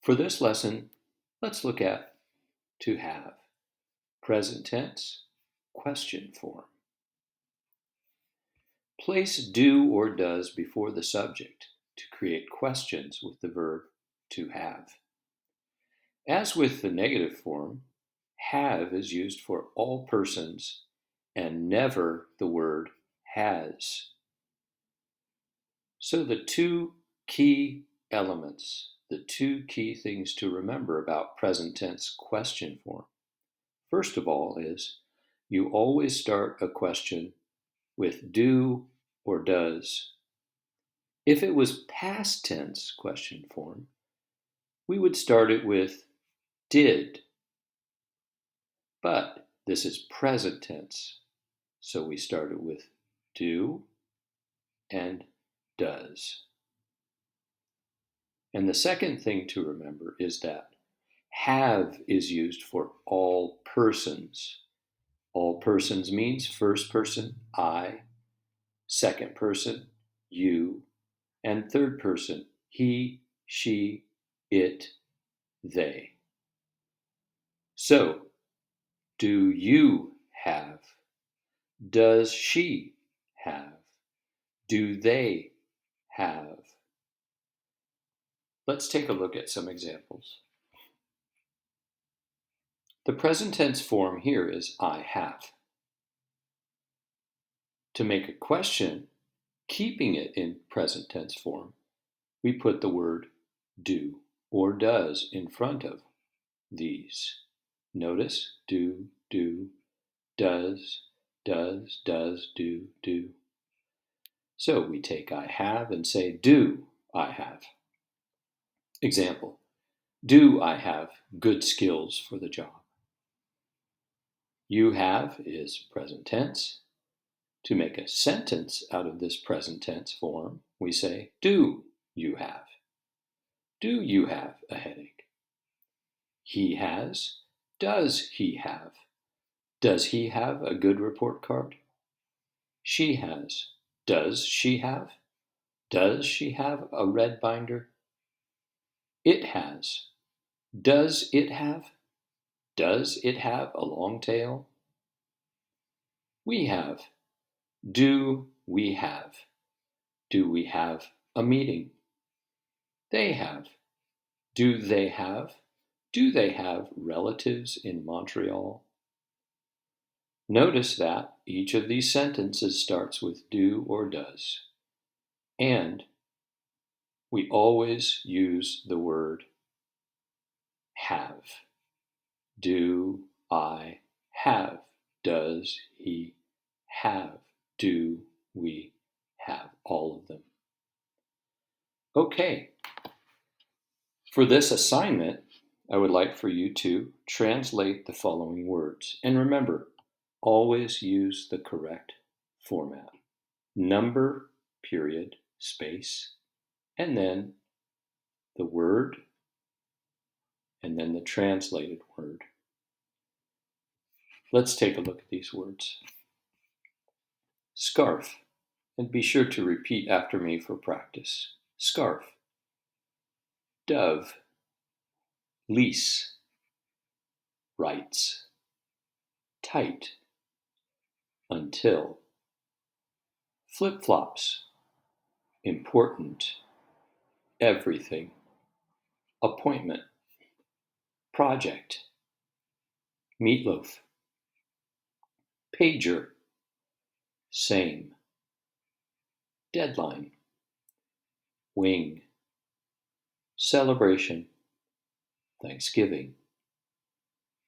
For this lesson, let's look at to have, present tense, question form. Place do or does before the subject to create questions with the verb to have. As with the negative form, have is used for all persons and never the word has. So the two key elements, the two key things to remember about present tense question form, first of all, is you always start a question with do or does. If it was past tense question form, we would start it with did. But this is present tense, so we start it with do and does. And the second thing to remember is that have is used for all persons. All persons means first person, I, second person, you, and third person, he, she, it, they. So, do you have? Does she have? Do they have? Let's take a look at some examples. The present tense form here is I have. To make a question, keeping it in present tense form, we put the word do or does in front of these. Notice do, does, do. So we take I have and say do I have. Example, do I have good skills for the job? You have is present tense. To make a sentence out of this present tense form, we say, do you have? Do you have a headache? He has. Does he have? Does he have a good report card? She has. Does she have? Does she have a red binder? It has. Does it have? Does it have a long tail? We have. Do we have? Do we have a meeting? They have. Do they have? Do they have relatives in Montreal? Notice that each of these sentences starts with do or does. And we always use the word have. Do I have? Does he have? Do we have? All of them. Okay. For this assignment, I would like for you to translate the following words. And remember, always use the correct format. Number, period, space, and then the word, and then the translated word. Let's take a look at these words. Scarf, and be sure to repeat after me for practice. Scarf. Dove. Lease. Rights. Tight. Until. Flip-flops. Important. Everything. Appointment. Project. Meatloaf. Pager. Same. Deadline. Wing. Celebration. Thanksgiving.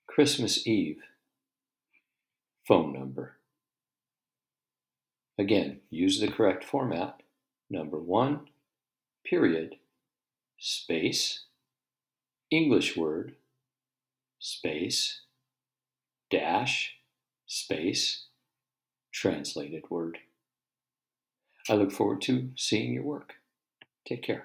Christmas Eve. Phone number. Again, use the correct format. Number 1, period, space, English word, space, dash, space, translated word. I look forward to seeing your work. Take care.